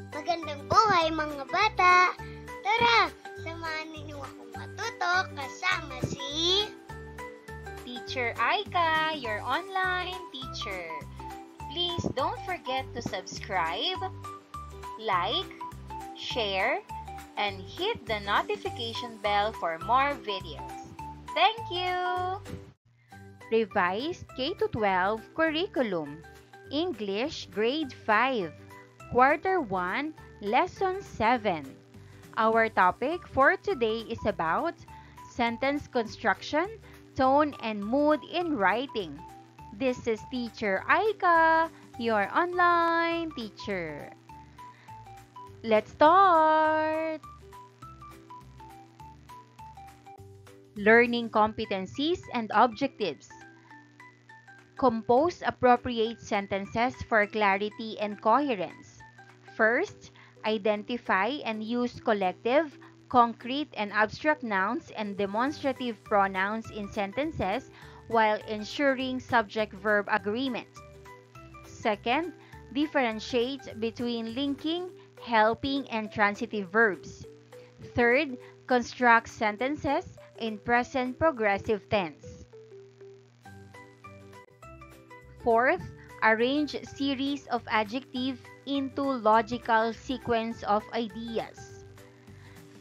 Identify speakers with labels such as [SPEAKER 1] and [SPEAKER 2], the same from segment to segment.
[SPEAKER 1] Magandang buhay mga bata! Tara, samahan ninyo akong matuto kasama si
[SPEAKER 2] Teacher Aika, your online teacher. Please don't forget to subscribe, like, share, and hit the notification bell for more videos. Thank you! Revised K-12 Curriculum, English Grade 5, Quarter 1, Lesson 7. Our topic for today is about sentence construction, tone, and mood in writing. This is Teacher Aika, your online teacher. Let's start! Learning competencies and objectives. Compose appropriate sentences for clarity and coherence. First, identify and use collective, concrete, and abstract nouns and demonstrative pronouns in sentences while ensuring subject-verb agreement. Second, differentiate between linking, helping, and transitive verbs. Third, construct sentences in present progressive tense. Fourth, arrange series of adjectives into logical sequence of ideas.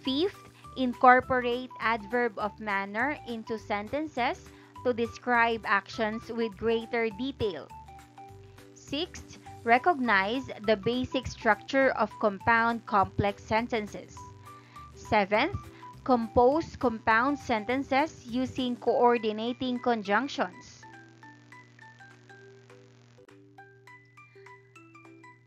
[SPEAKER 2] Fifth, incorporate adverb of manner into sentences to describe actions with greater detail. Sixth, recognize the basic structure of compound complex sentences. Seventh, compose compound sentences using coordinating conjunctions.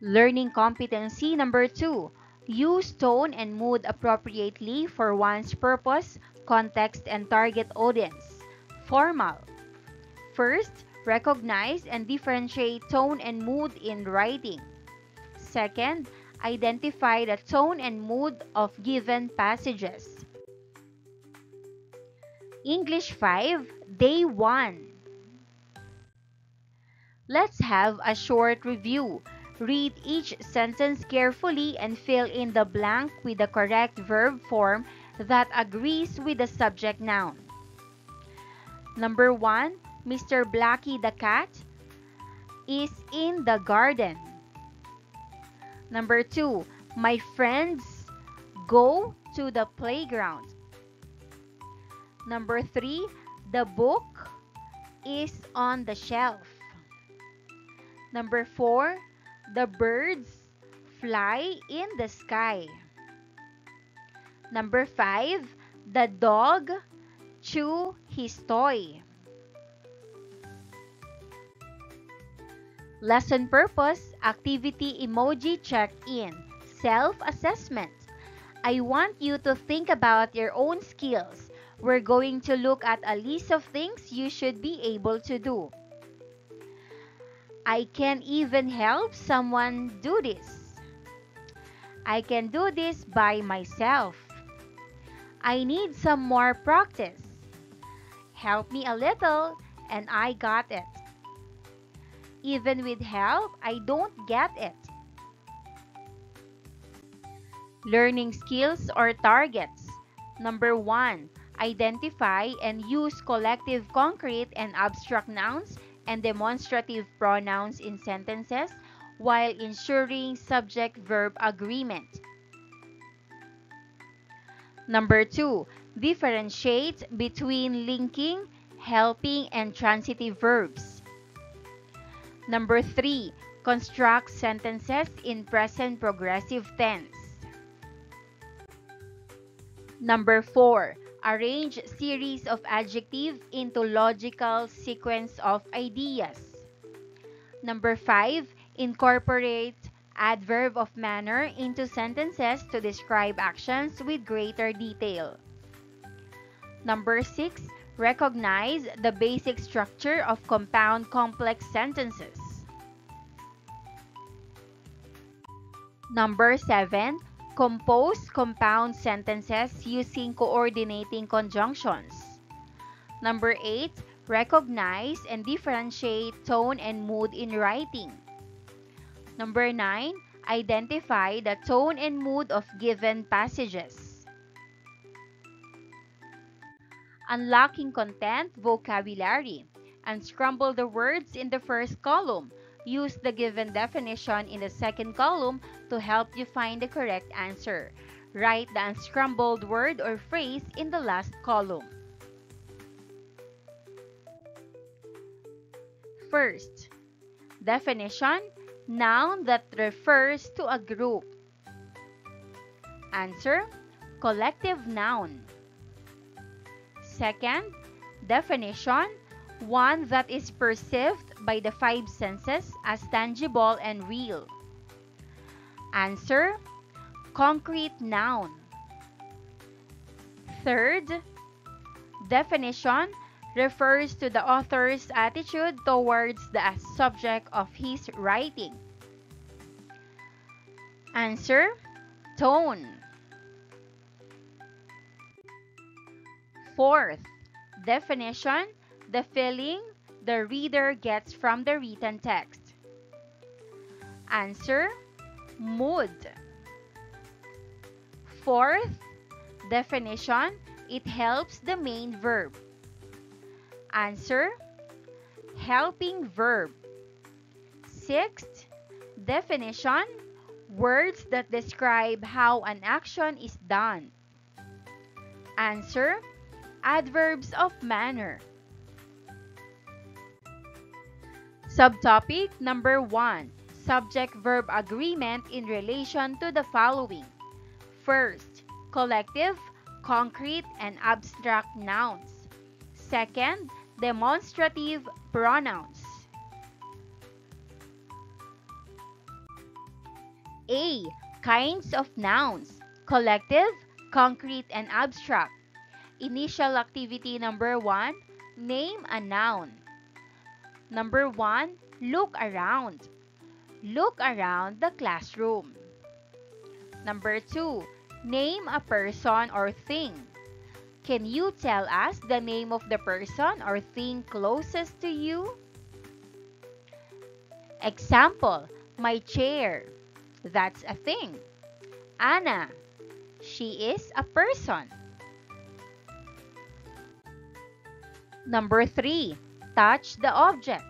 [SPEAKER 2] Learning competency number 2. Use tone and mood appropriately for one's purpose, context, and target audience. Formal. First, recognize and differentiate tone and mood in writing. Second, identify the tone and mood of given passages. English 5, Day 1. Let's have a short review. Read each sentence carefully and fill in the blank with the correct verb form that agrees with the subject noun. Number 1, Mr. Blackie the cat is in the garden. Number 2, my friends go to the playground. Number 3, the book is on the shelf. Number 4, the birds fly in the sky. Number 5, the dog chew his toy. Lesson purpose, activity emoji check-in, self-assessment. I want you to think about your own skills. We're going to look at a list of things you should be able to do. I can even help someone do this. I can do this by myself. I need some more practice. Help me a little and I got it. Even with help, I don't get it. Learning skills or targets. Number 1, identify and use collective concrete and abstract nouns and demonstrative pronouns in sentences while ensuring subject-verb agreement. Number 2, differentiate between linking, helping, and transitive verbs. Number 3, construct sentences in present progressive tense. Number 4, arrange series of adjectives into logical sequence of ideas. Number 5, incorporate adverb of manner into sentences to describe actions with greater detail. Number 6, recognize the basic structure of compound complex sentences. Number 7, compose compound sentences using coordinating conjunctions. Number 8, recognize and differentiate tone and mood in writing. Number 9, Identify the tone and mood of given passages. Unlocking content vocabulary. Unscramble the words in the first column. Use the given definition in the second column to help you find the correct answer. Write the unscrambled word or phrase in the last column. First, definition, noun that refers to a group. Answer, collective noun. Second, definition, one that is perceived by the five senses as tangible and real. Answer, concrete noun. Third, definition refers to the author's attitude towards the subject of his writing. Answer, tone. Fourth, definition, the feeling the reader gets from the written text. Answer, mood. Fourth, definition, it helps the main verb. Answer, helping verb. Sixth, definition, words that describe how an action is done. Answer, adverbs of manner. Subtopic number 1. Subject-verb agreement in relation to the following. First, collective, concrete, and abstract nouns. Second, demonstrative pronouns. A. Kinds of nouns. Collective, concrete, and abstract. Initial activity number 1. Name a noun. Number 1. Look around. Look around the classroom. Number 2. Name a person or thing. Can you tell us the name of the person or thing closest to you? Example, my chair. That's a thing. Anna. She is a person. Number 3. Touch the object.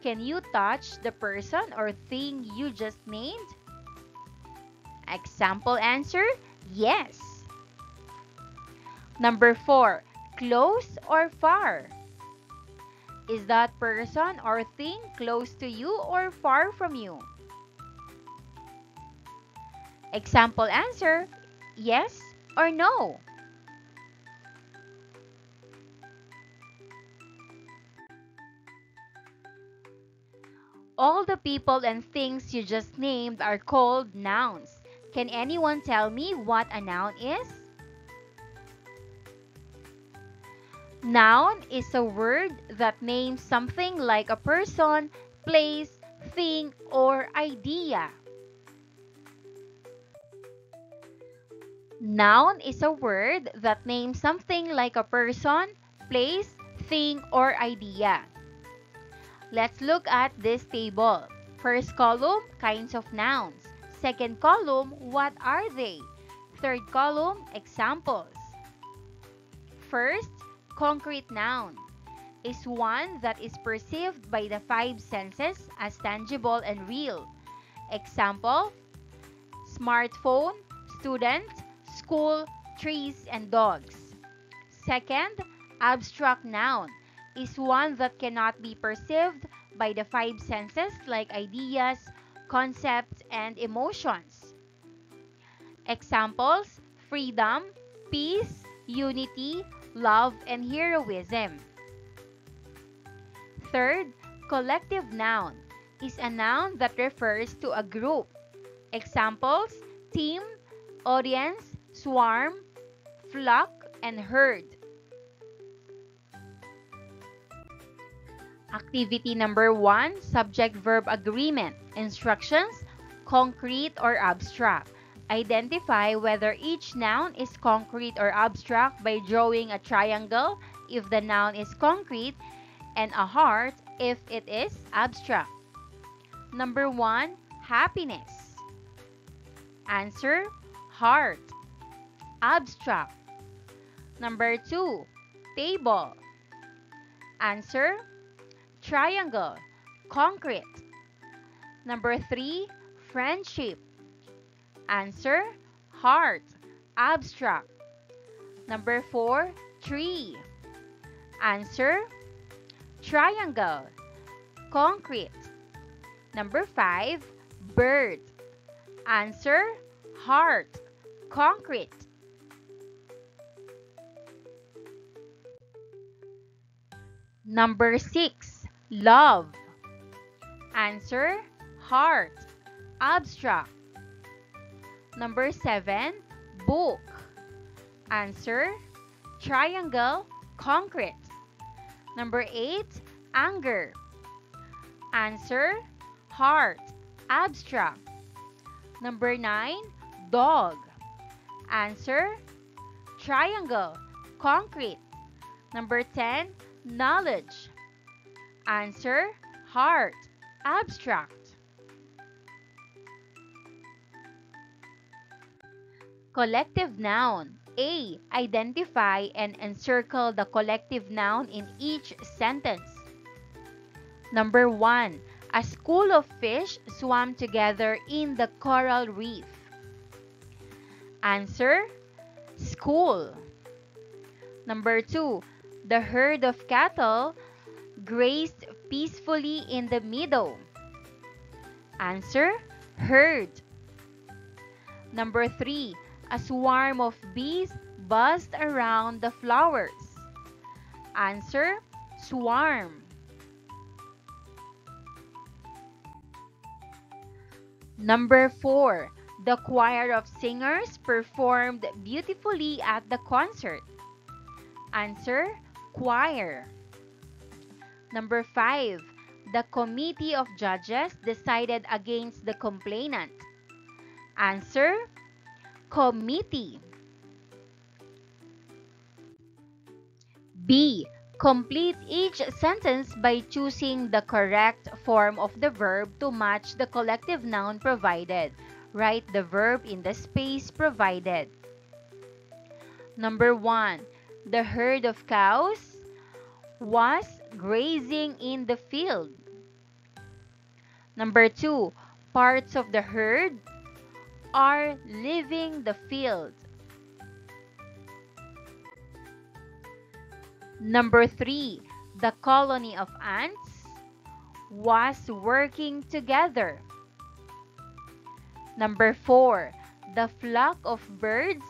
[SPEAKER 2] Can you touch the person or thing you just named? Example answer, yes. Number 4. Close or far? Is that person or thing close to you or far from you? Example answer, yes or no. All the people and things you just named are called nouns. Can anyone tell me what a noun is? Noun is a word that names something like a person, place, thing, or idea. Noun is a word that names something like a person, place, thing, or idea. Let's look at this table. First column, kinds of nouns. Second column, what are they? Third column, examples. First, concrete noun is one that is perceived by the five senses as tangible and real. Example, smartphone, student, school, trees, and dogs. Second, abstract noun is one that cannot be perceived by the five senses like ideas, concepts, and emotions. Examples, freedom, peace, unity, love, and heroism. Third, collective noun is a noun that refers to a group. Examples, team, audience, swarm, flock, and herd. Activity number 1, subject-verb agreement. Instructions, concrete or abstract. Identify whether each noun is concrete or abstract by drawing a triangle if the noun is concrete and a heart if it is abstract. Number 1, happiness. Answer, heart. Abstract. Number 2, table. Answer, triangle. Concrete. Number 3, friendship. Answer, heart. Abstract. Number 4, tree. Answer, triangle. Concrete. Number 5, bird. Answer, heart. Concrete. Number 6, love. Answer, heart. Abstract. Number 7, book. Answer, triangle. Concrete. Number 8, anger. Answer, heart. Abstract. Number 9, dog. Answer, triangle. Concrete. Number 10, knowledge. Answer, heart. Abstract. Collective noun. A. Identify and encircle the collective noun in each sentence. Number 1. A school of fish swam together in the coral reef. Answer, school. Number 2. The herd of cattle grazed peacefully in the meadow. Answer, herd. Number 3. A swarm of bees buzzed around the flowers. Answer, swarm. Number 4. The choir of singers performed beautifully at the concert. Answer, choir. Number 5. The committee of judges decided against the complainant. Answer, committee. B. Complete each sentence by choosing the correct form of the verb to match the collective noun provided. Write the verb in the space provided. Number 1. The herd of cows was grazing in the field. Number 2. Parts of the herd are leaving the field. Number 3. The colony of ants was working together. Number 4. The flock of birds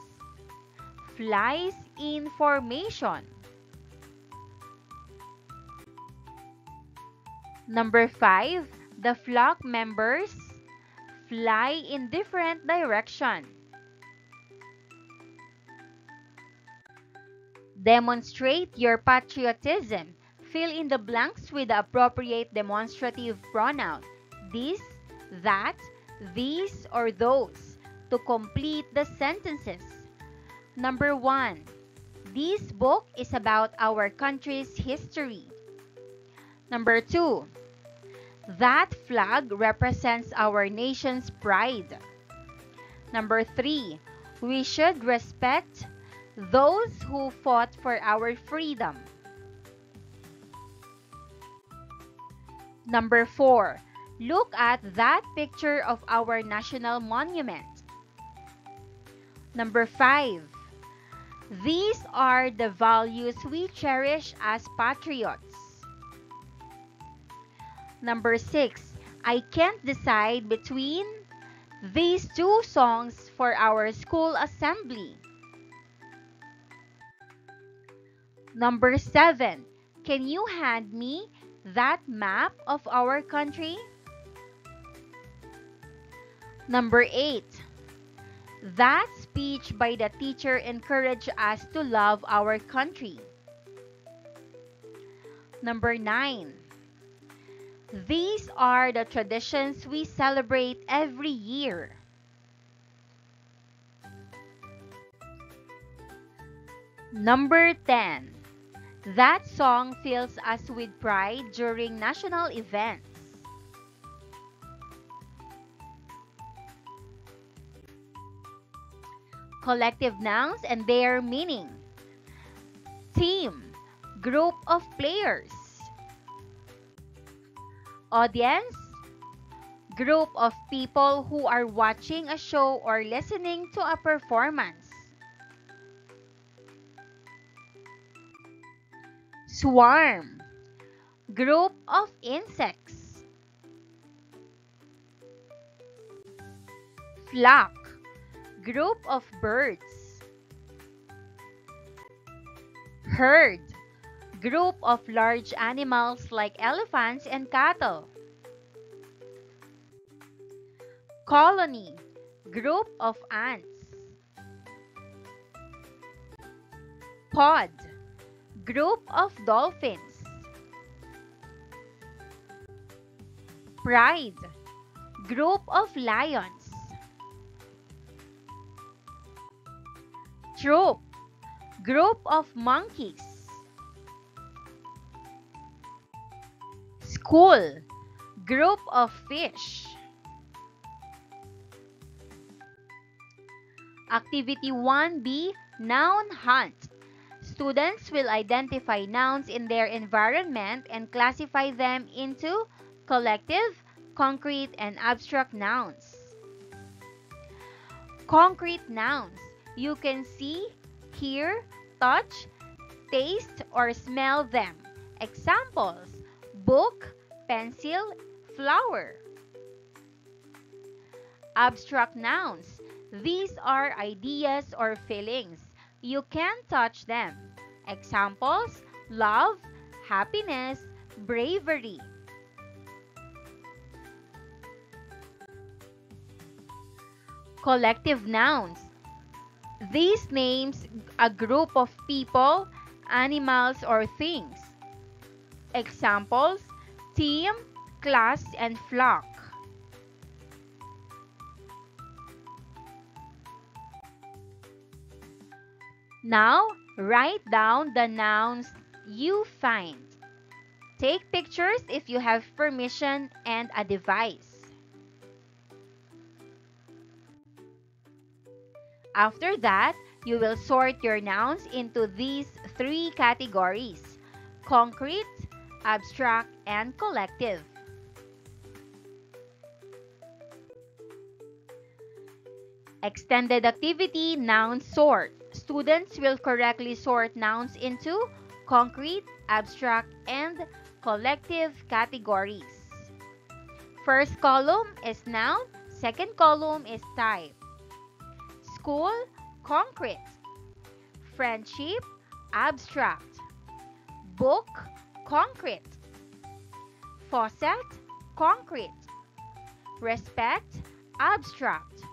[SPEAKER 2] flies in formation. Number 5. The flock members fly in different directions. Demonstrate your patriotism. Fill in the blanks with the appropriate demonstrative pronoun. This, that, these, or those to complete the sentences. Number 1. This book is about our country's history. Number 2. That flag represents our nation's pride. Number 3. We should respect those who fought for our freedom. Number 4. Look at that picture of our national monument. Number 5. These are the values we cherish as patriots. Number 6. I can't decide between these two songs for our school assembly. Number 7. Can you hand me that map of our country? Number 8. That speech by the teacher encouraged us to love our country. Number 9. These are the traditions we celebrate every year. Number 10. That song fills us with pride during national events. Collective nouns and their meaning. Team, group of players. Audience, group of people who are watching a show or listening to a performance. Swarm, group of insects. Flock, group of birds. Herd, group of large animals like elephants and cattle. Colony, group of ants. Pod, group of dolphins. Pride, group of lions. Troop, group of monkeys. School, group of fish. Activity 1B, Noun Hunt. Students will identify nouns in their environment and classify them into collective, concrete, and abstract nouns. Concrete nouns. You can see, hear, touch, taste, or smell them. Examples: book, pencil, flower. Abstract nouns. These are ideas or feelings. You can touch them. Examples: love, happiness, bravery. Collective nouns. These names a group of people, animals, or things. Examples: team, class, and flock. Now, write down the nouns you find. Take pictures if you have permission and a device. After that, you will sort your nouns into these three categories: concrete, abstract, and collective. Extended activity, noun sort. Students will correctly sort nouns into concrete, abstract, and collective categories. First column is noun, second column is type. School, concrete. Friendship, abstract. Book, concrete. Faucet, concrete. Respect, abstract.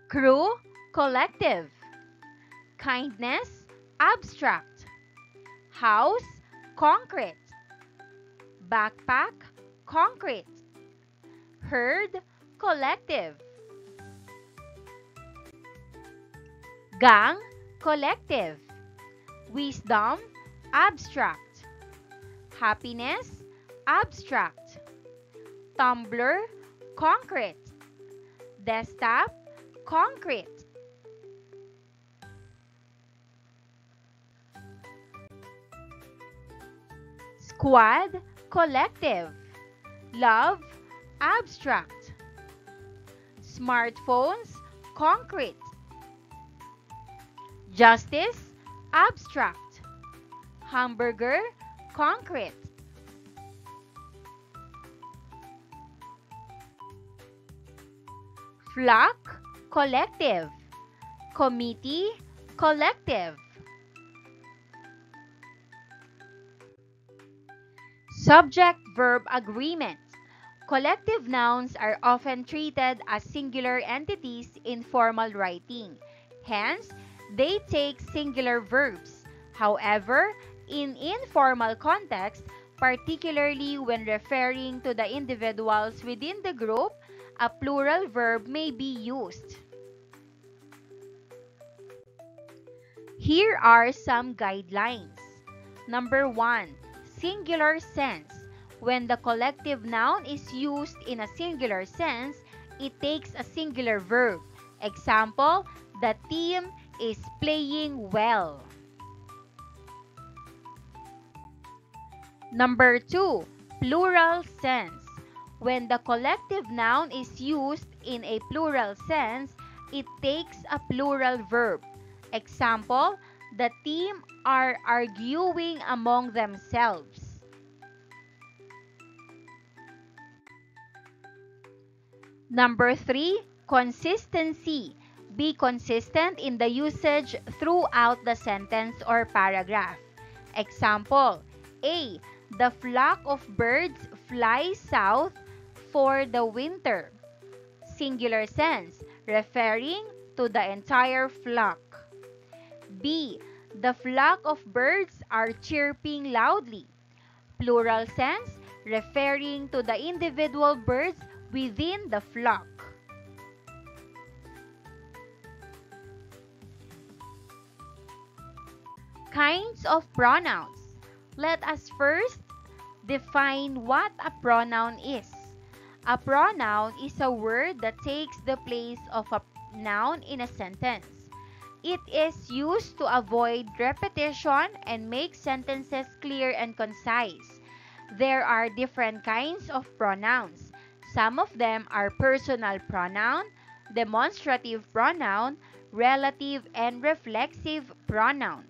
[SPEAKER 2] Crew, collective. Kindness, abstract. House, concrete. Backpack, concrete. Herd, collective. Gang, collective. Wisdom, abstract. Happiness, abstract. Tumbler, concrete. Desktop, concrete. Squad, collective. Love, abstract. Smartphones, concrete. Justice, abstract. Hamburger, concrete. Flock, collective. Committee, collective. Subject-verb agreement. Collective nouns are often treated as singular entities in formal writing. Hence, they take singular verbs. However, in informal context, particularly when referring to the individuals within the group, a plural verb may be used. Here are some guidelines. Number 1. Singular sense. When the collective noun is used in a singular sense, it takes a singular verb. Example, the team is playing well. Number 2, plural sense. When the collective noun is used in a plural sense, it takes a plural verb. Example, the team are arguing among themselves. Number 3, consistency. Be consistent in the usage throughout the sentence or paragraph. Example, A. The flock of birds flies south for the winter. Singular sense, referring to the entire flock. B. The flock of birds are chirping loudly. Plural sense, referring to the individual birds within the flock. Kinds of pronouns. Let us first define what a pronoun is. A pronoun is a word that takes the place of a noun in a sentence. It is used to avoid repetition and make sentences clear and concise. There are different kinds of pronouns. Some of them are personal pronoun, demonstrative pronoun, relative and reflexive pronoun.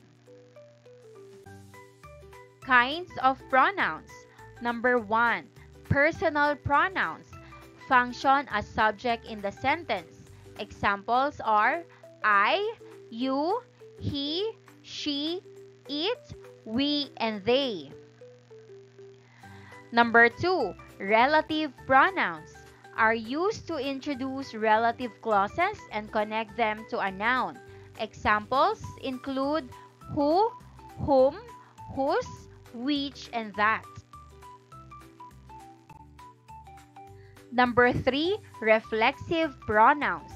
[SPEAKER 2] Kinds of pronouns. Number 1, personal pronouns. Function as subject in the sentence. Examples are I, you, he, she, it, we, and they. Number 2, relative pronouns are used to introduce relative clauses and connect them to a noun. Examples include who, whom, whose, which, and that. Number 3, reflexive pronouns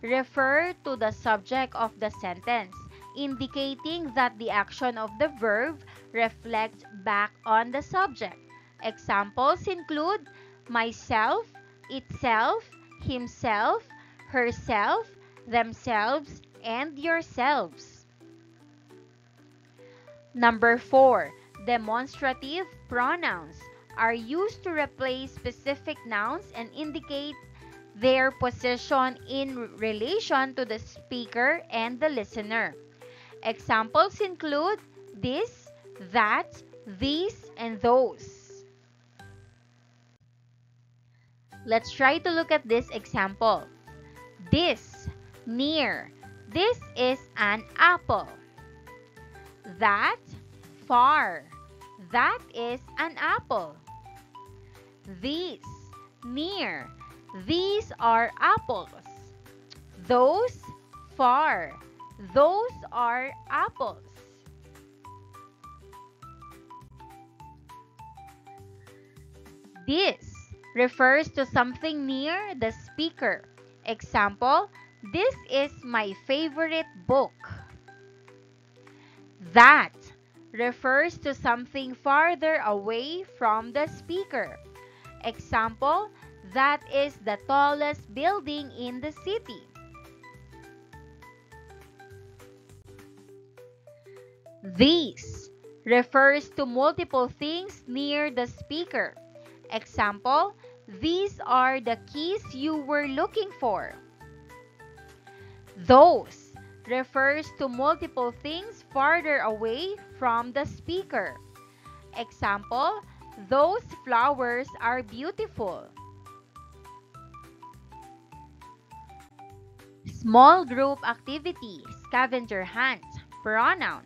[SPEAKER 2] refer to the subject of the sentence, indicating that the action of the verb reflects back on the subject. Examples include myself, itself, himself, herself, themselves, and yourselves. Number 4, demonstrative pronouns are used to replace specific nouns and indicate their position in relation to the speaker and the listener. Examples include this, that, these, and those. Let's try to look at this example. This, near. This is an apple. That, far. That is an apple. These, near. These are apples. Those, far. Those are apples. This refers to something near the speaker. Example, this is my favorite book. That refers to something farther away from the speaker. Example, that is the tallest building in the city. These refers to multiple things near the speaker. Example, these are the keys you were looking for. Those refers to multiple things farther away from the speaker. Example, those flowers are beautiful. Small group activity, scavenger hunt, pronoun.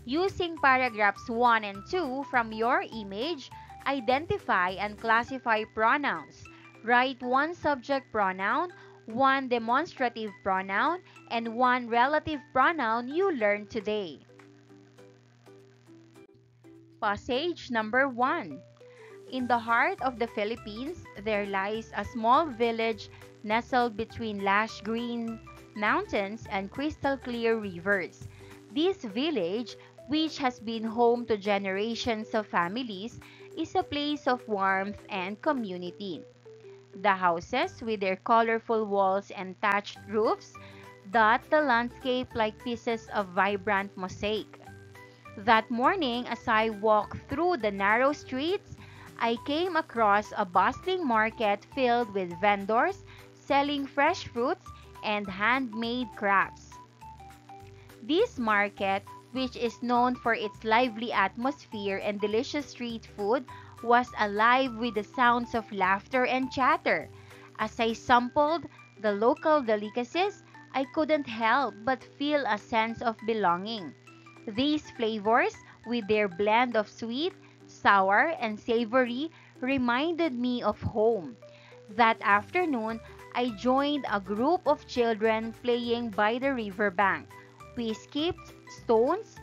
[SPEAKER 2] Using paragraphs 1 and 2 from your image, identify and classify pronouns. Write one subject pronoun, one demonstrative pronoun, and one relative pronoun you learned today. Passage number 1. In the heart of the Philippines, there lies a small village nestled between lush green mountains and crystal clear rivers. This village, which has been home to generations of families, is a place of warmth and community. The houses, with their colorful walls and thatched roofs, dot the landscape like pieces of vibrant mosaic. That morning, as I walked through the narrow streets, I came across a bustling market filled with vendors selling fresh fruits and handmade crafts. This market, which is known for its lively atmosphere and delicious street food, was alive with the sounds of laughter and chatter. As I sampled the local delicacies, I couldn't help but feel a sense of belonging. These flavors, with their blend of sweet, sour, and savory, reminded me of home. That afternoon, I joined a group of children playing by the riverbank. We skipped stones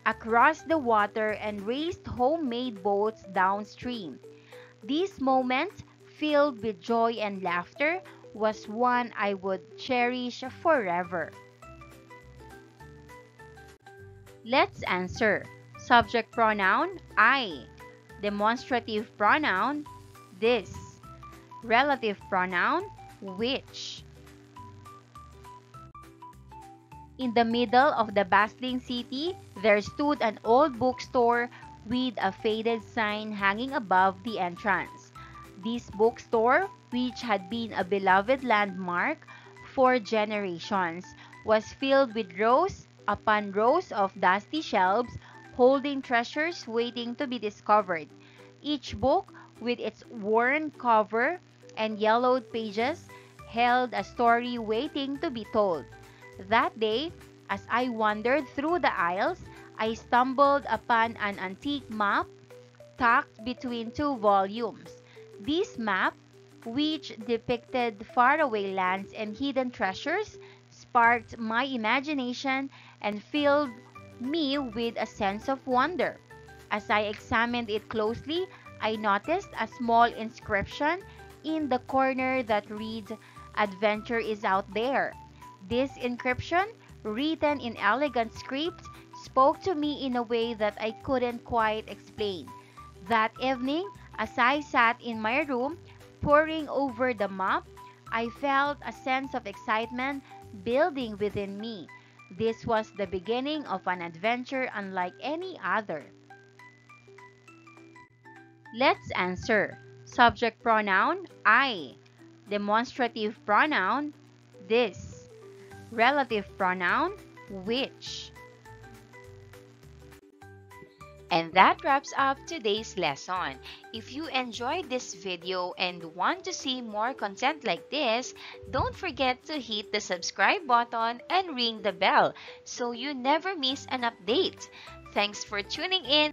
[SPEAKER 2] across the water and raced homemade boats downstream. This moment, filled with joy and laughter, was one I would cherish forever. Let's answer. Subject pronoun, I. Demonstrative pronoun, this. Relative pronoun, which. In the middle of the bustling city, there stood an old bookstore with a faded sign hanging above the entrance. This bookstore, which had been a beloved landmark for generations, was filled with rows upon rows of dusty shelves holding treasures waiting to be discovered. Each book, with its worn cover and yellowed pages, held a story waiting to be told. That day, as I wandered through the aisles, I stumbled upon an antique map tucked between two volumes. This map, which depicted faraway lands and hidden treasures, sparked my imagination and filled me with a sense of wonder. As I examined it closely, I noticed a small inscription in the corner that reads, "Adventure is out there." This inscription, written in elegant script, spoke to me in a way that I couldn't quite explain. That evening, as I sat in my room, poring over the map, I felt a sense of excitement building within me. This was the beginning of an adventure unlike any other. Let's answer. Subject pronoun, I. Demonstrative pronoun, this. Relative pronoun, which.
[SPEAKER 3] And that wraps up today's lesson. If you enjoyed this video and want to see more content like this, don't forget to hit the subscribe button and ring the bell so you never miss an update. Thanks for tuning in.